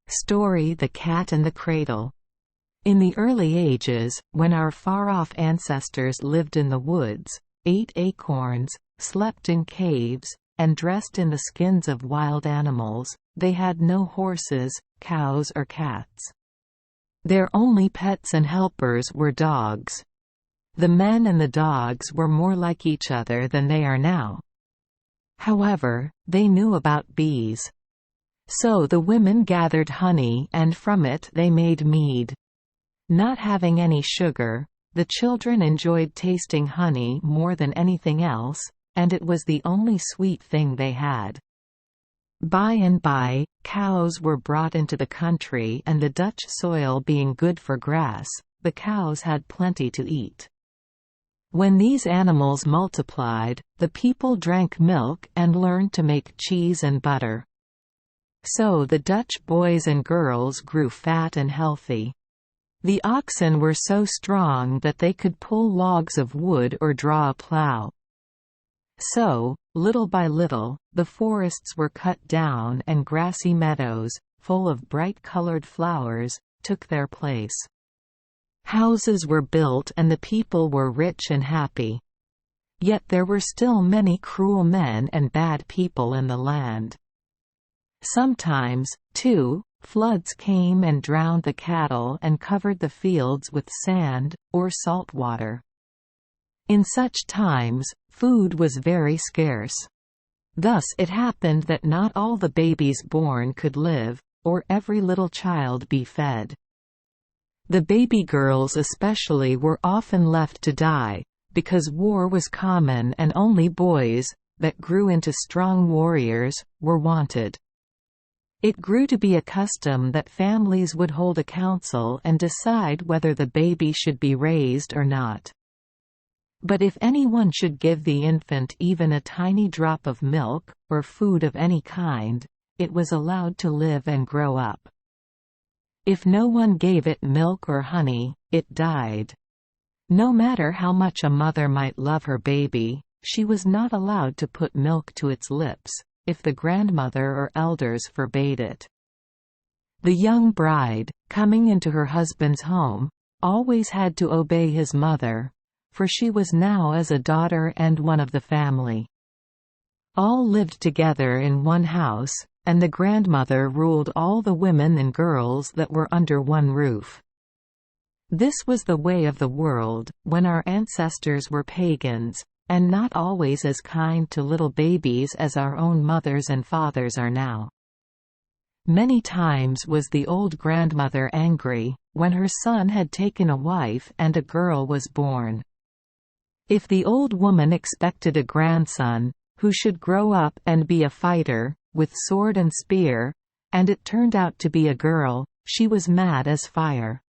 Story: The Cat and the Cradle. In the early ages, when our far-off ancestors lived in the woods, ate acorns, slept in caves, and dressed in the skins of wild animals, they had no horses, cows or cats. Their only pets and helpers were dogs. The men and the dogs were more like each other than they are now. However, they knew about bees. So the women gathered honey and from it they made mead. Not having any sugar, the children enjoyed tasting honey more than anything else, and it was the only sweet thing they had. By and by, cows were brought into the country, and the Dutch soil being good for grass, the cows had plenty to eat. When these animals multiplied, the people drank milk and learned to make cheese and butter. So the Dutch boys and girls grew fat and healthy. The oxen were so strong that they could pull logs of wood or draw a plow. So, little by little, the forests were cut down and grassy meadows, full of bright-colored flowers, took their place. Houses were built and the people were rich and happy. Yet there were still many cruel men and bad people in the land. Sometimes, too, floods came and drowned the cattle and covered the fields with sand, or salt water. In such times, food was very scarce. Thus it happened that not all the babies born could live, or every little child be fed. The baby girls especially were often left to die, because war was common and only boys, that grew into strong warriors, were wanted. It grew to be a custom that families would hold a council and decide whether the baby should be raised or not. But if anyone should give the infant even a tiny drop of milk, or food of any kind, it was allowed to live and grow up. If no one gave it milk or honey, it died. No matter how much a mother might love her baby, she was not allowed to put milk to its lips, if the grandmother or elders forbade it. The young bride, coming into her husband's home, always had to obey his mother, for she was now as a daughter and one of the family. All lived together in one house, and the grandmother ruled all the women and girls that were under one roof. This was the way of the world, when our ancestors were pagans, and not always as kind to little babies as our own mothers and fathers are now. Many times was the old grandmother angry, when her son had taken a wife and a girl was born. If the old woman expected a grandson, who should grow up and be a fighter, with sword and spear, and it turned out to be a girl, she was mad as fire.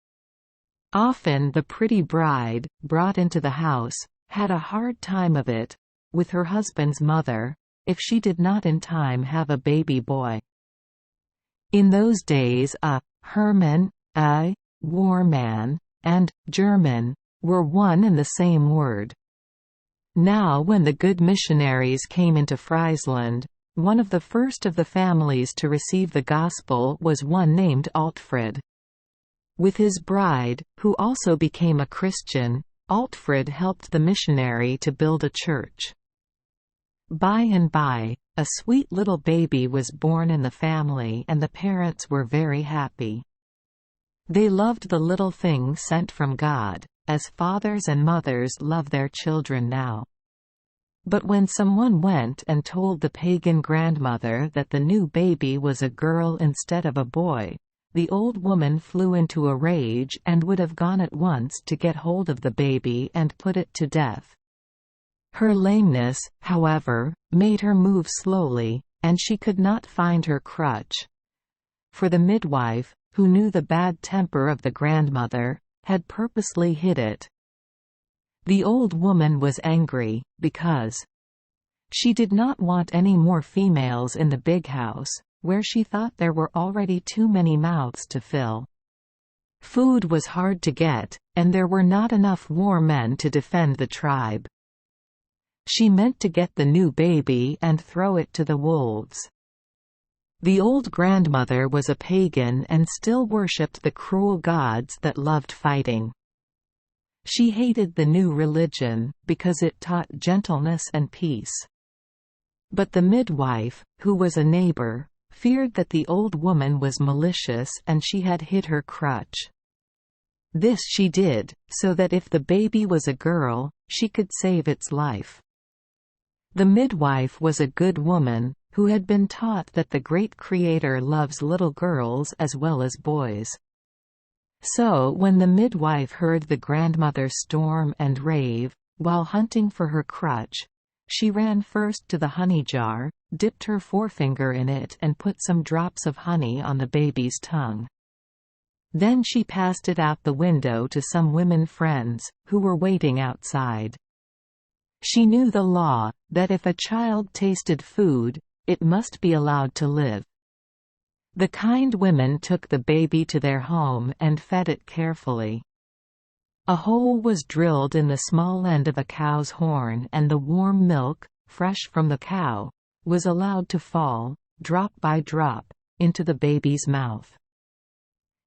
Often the pretty bride, brought into the house, had a hard time of it, with her husband's mother, if she did not in time have a baby boy. In those days Herman, a war man, and German, were one and the same word. Now when the good missionaries came into Friesland, one of the first of the families to receive the gospel was one named Altfrid. With his bride, who also became a Christian, Altfrid helped the missionary to build a church. By and by, a sweet little baby was born in the family and the parents were very happy. They loved the little thing sent from God, as fathers and mothers love their children now. But when someone went and told the pagan grandmother that the new baby was a girl instead of a boy, the old woman flew into a rage and would have gone at once to get hold of the baby and put it to death. Her lameness, however, made her move slowly, and she could not find her crutch. For the midwife, who knew the bad temper of the grandmother, had purposely hid it. The old woman was angry, because she did not want any more females in the big house, where she thought there were already too many mouths to fill. Food was hard to get, and there were not enough war men to defend the tribe. She meant to get the new baby and throw it to the wolves. The old grandmother was a pagan and still worshipped the cruel gods that loved fighting. She hated the new religion, because it taught gentleness and peace. But the midwife, who was a neighbor, feared that the old woman was malicious and she had hid her crutch. This she did, so that if the baby was a girl, she could save its life. The midwife was a good woman, who had been taught that the great Creator loves little girls as well as boys. So when the midwife heard the grandmother storm and rave, while hunting for her crutch, she ran first to the honey jar, dipped her forefinger in it and put some drops of honey on the baby's tongue. Then she passed it out the window to some women friends, who were waiting outside. She knew the law, that if a child tasted food, it must be allowed to live. The kind women took the baby to their home and fed it carefully. A hole was drilled in the small end of a cow's horn, and the warm milk, fresh from the cow, was allowed to fall, drop by drop, into the baby's mouth.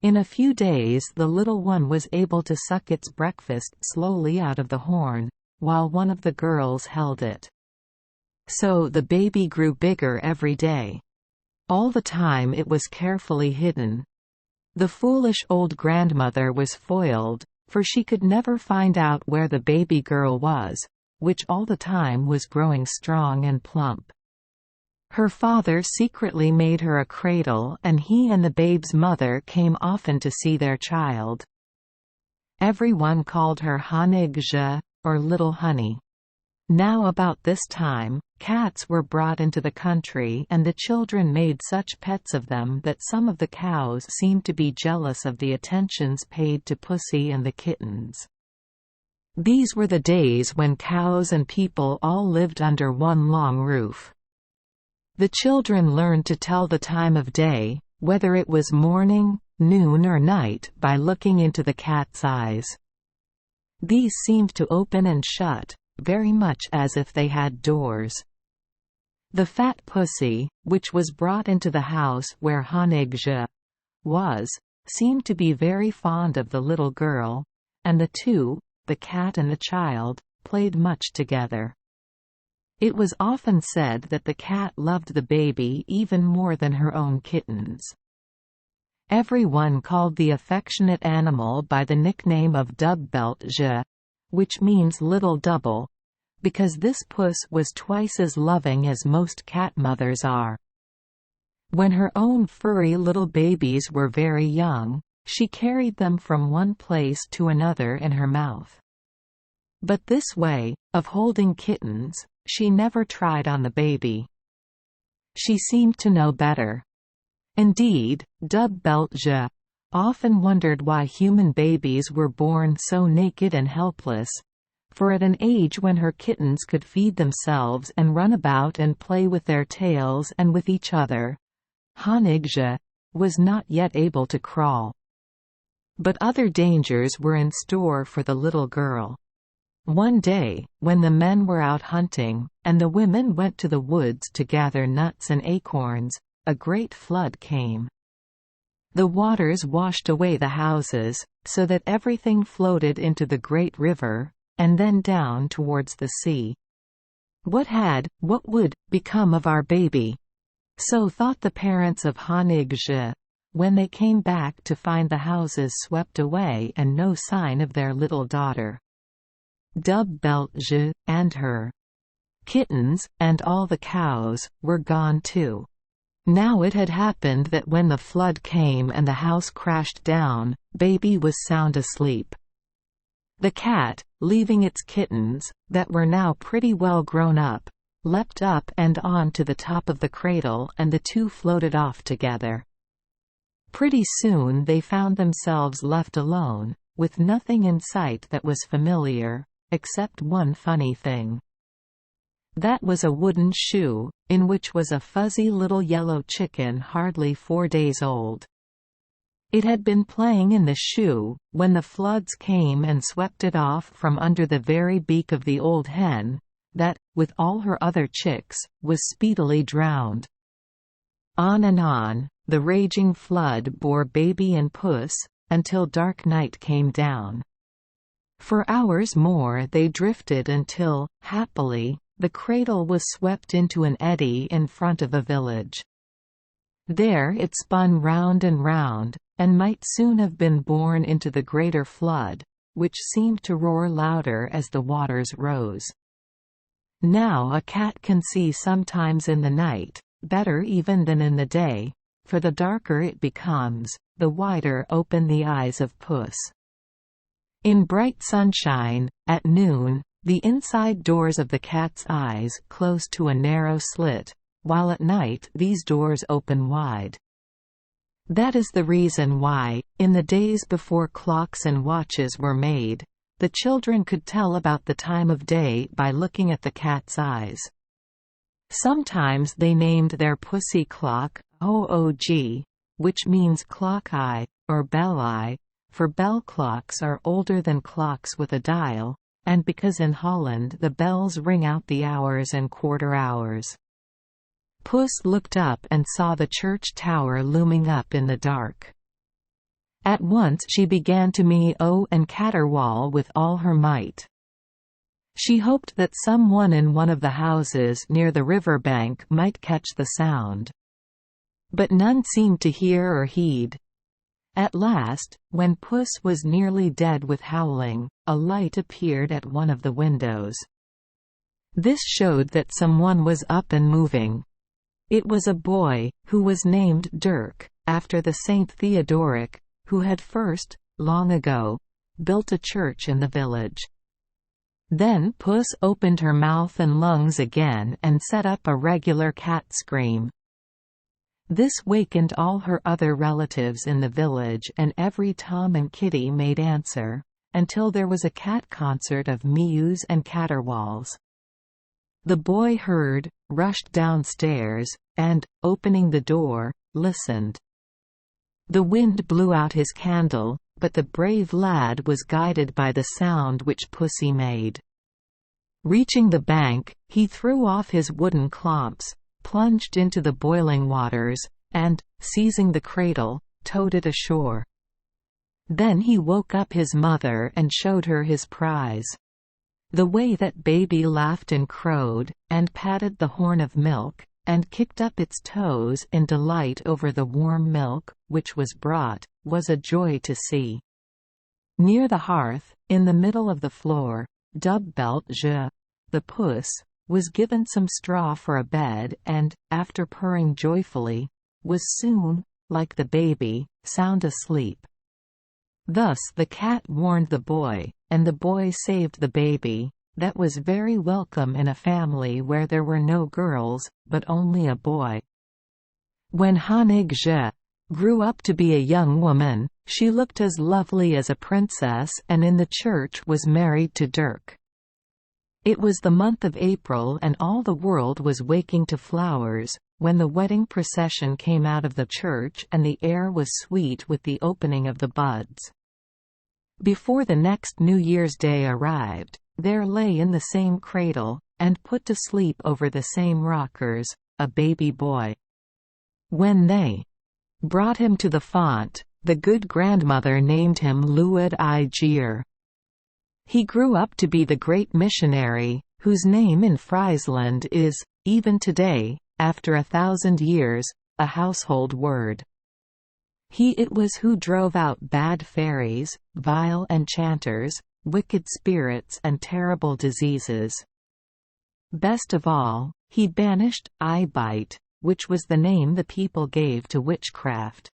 In a few days the little one was able to suck its breakfast slowly out of the horn, while one of the girls held it. So the baby grew bigger every day. All the time it was carefully hidden. The foolish old grandmother was foiled, for she could never find out where the baby girl was, which all the time was growing strong and plump. Her father secretly made her a cradle, and he and the babe's mother came often to see their child. Everyone called her Hanigja, or Little Honey. Now about this time, cats were brought into the country, and the children made such pets of them that some of the cows seemed to be jealous of the attentions paid to Pussy and the kittens. These were the days when cows and people all lived under one long roof. The children learned to tell the time of day, whether it was morning, noon or night, by looking into the cat's eyes. These seemed to open and shut, very much as if they had doors. The fat pussy, which was brought into the house where Hanigja was, seemed to be very fond of the little girl, and the two, the cat and the child, played much together. It was often said that the cat loved the baby even more than her own kittens. Everyone called the affectionate animal by the nickname of Dubbeltje, which means little double, because this puss was twice as loving as most cat mothers are. When her own furry little babies were very young, she carried them from one place to another in her mouth. But this way, of holding kittens, she never tried on the baby. She seemed to know better. Indeed, Dubbeltje often wondered why human babies were born so naked and helpless, for at an age when her kittens could feed themselves and run about and play with their tails and with each other, Hanigja was not yet able to crawl. But other dangers were in store for the little girl. One day, when the men were out hunting, and the women went to the woods to gather nuts and acorns, a great flood came. The waters washed away the houses, so that everything floated into the great river, and then down towards the sea. What would, become of our baby? So thought the parents of Hanigja, when they came back to find the houses swept away and no sign of their little daughter. Dubbeltje, and her kittens, and all the cows, were gone too. Now it had happened that when the flood came and the house crashed down, baby was sound asleep. The cat, leaving its kittens, that were now pretty well grown up, leapt up and on to the top of the cradle, and the two floated off together. Pretty soon they found themselves left alone, with nothing in sight that was familiar, except one funny thing. That was a wooden shoe, in which was a fuzzy little yellow chicken hardly 4 days old. It had been playing in the shoe, when the floods came and swept it off from under the very beak of the old hen, that, with all her other chicks, was speedily drowned. On and on, the raging flood bore baby and puss, until dark night came down. For hours more they drifted until, happily, the cradle was swept into an eddy in front of a village. There it spun round and round, and might soon have been borne into the greater flood, which seemed to roar louder as the waters rose. Now a cat can see sometimes in the night, better even than in the day, for the darker it becomes, the wider open the eyes of puss. In bright sunshine, at noon, the inside doors of the cat's eyes close to a narrow slit, while at night these doors open wide. That is the reason why, in the days before clocks and watches were made, the children could tell about the time of day by looking at the cat's eyes. Sometimes they named their pussy clock OOG, which means clock eye, or bell eye, for bell clocks are older than clocks with a dial, and because in Holland the bells ring out the hours and quarter hours. Puss looked up and saw the church tower looming up in the dark. At once she began to meow and caterwaul with all her might. She hoped that someone in one of the houses near the river bank might catch the sound. But none seemed to hear or heed. At last, when Puss was nearly dead with howling, a light appeared at one of the windows. This showed that someone was up and moving. It was a boy, who was named Dirk, after the Saint Theodoric, who had first, long ago, built a church in the village. Then Puss opened her mouth and lungs again and set up a regular cat scream. This wakened all her other relatives in the village, and every Tom and Kitty made answer, until there was a cat concert of mews and caterwauls. The boy heard, rushed downstairs, and, opening the door, listened. The wind blew out his candle, but the brave lad was guided by the sound which Pussy made. Reaching the bank, he threw off his wooden clomps, plunged into the boiling waters, and, seizing the cradle, towed it ashore. Then he woke up his mother and showed her his prize. The way that baby laughed and crowed, and patted the horn of milk, and kicked up its toes in delight over the warm milk, which was brought, was a joy to see. Near the hearth, in the middle of the floor, Dubbelt Je, the puss, was given some straw for a bed and, after purring joyfully, was soon, like the baby, sound asleep. Thus the cat warned the boy, and the boy saved the baby. That was very welcome in a family where there were no girls, but only a boy. When Honig Je grew up to be a young woman, she looked as lovely as a princess and in the church was married to Dirk. It was the month of April and all the world was waking to flowers, when the wedding procession came out of the church and the air was sweet with the opening of the buds. Before the next New Year's Day arrived, there lay in the same cradle, and put to sleep over the same rockers, a baby boy. When they brought him to the font, the good grandmother named him Luid I Gier. He grew up to be the great missionary, whose name in Friesland is, even today, after 1,000 years, a household word. He it was who drove out bad fairies, vile enchanters, wicked spirits and terrible diseases. Best of all, he banished eye-bite, which was the name the people gave to witchcraft.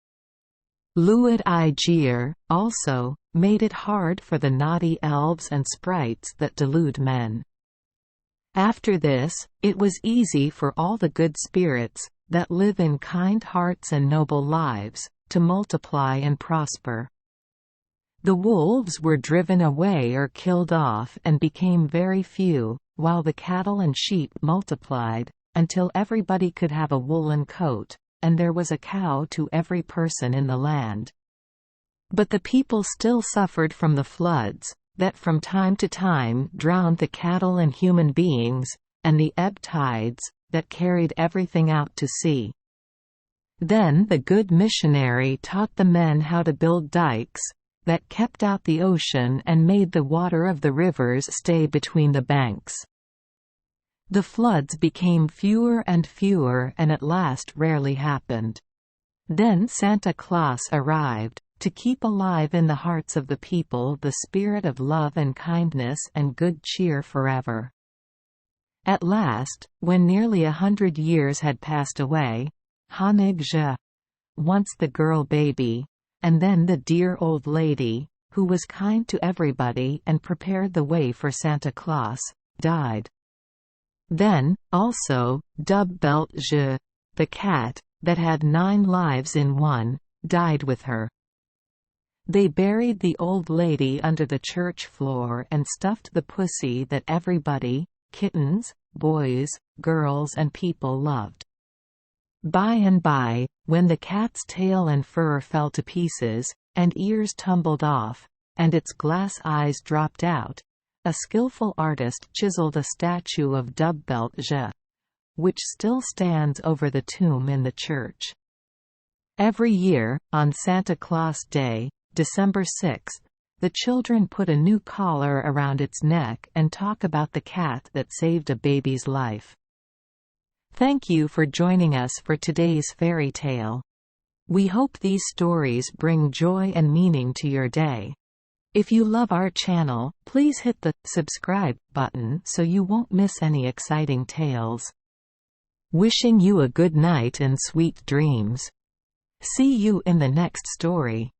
Luid I Gier, also, made it hard for the naughty elves and sprites that delude men. After this, it was easy for all the good spirits, that live in kind hearts and noble lives, to multiply and prosper. The wolves were driven away or killed off and became very few, while the cattle and sheep multiplied, until everybody could have a woolen coat, and there was a cow to every person in the land. But the people still suffered from the floods, that from time to time drowned the cattle and human beings, and the ebb tides, that carried everything out to sea. Then the good missionary taught the men how to build dikes that kept out the ocean and made the water of the rivers stay between the banks. The floods became fewer and fewer and at last rarely happened. Then Santa Claus arrived, to keep alive in the hearts of the people the spirit of love and kindness and good cheer forever. At last, when nearly 100 years had passed away, Honig Je, once the girl baby, and then the dear old lady, who was kind to everybody and prepared the way for Santa Claus, died. Then, also, Dubbelt Je, the cat, that had 9 lives in one, died with her. They buried the old lady under the church floor and stuffed the pussy that everybody, kittens, boys, girls and people loved. By and by, when the cat's tail and fur fell to pieces, and ears tumbled off, and its glass eyes dropped out, a skillful artist chiseled a statue of Dubbelt Je, which still stands over the tomb in the church. Every year, on Santa Claus Day, December 6, the children put a new collar around its neck and talk about the cat that saved a baby's life. Thank you for joining us for today's fairy tale. We hope these stories bring joy and meaning to your day. If you love our channel, please hit the subscribe button so you won't miss any exciting tales. Wishing you a good night and sweet dreams. See you in the next story.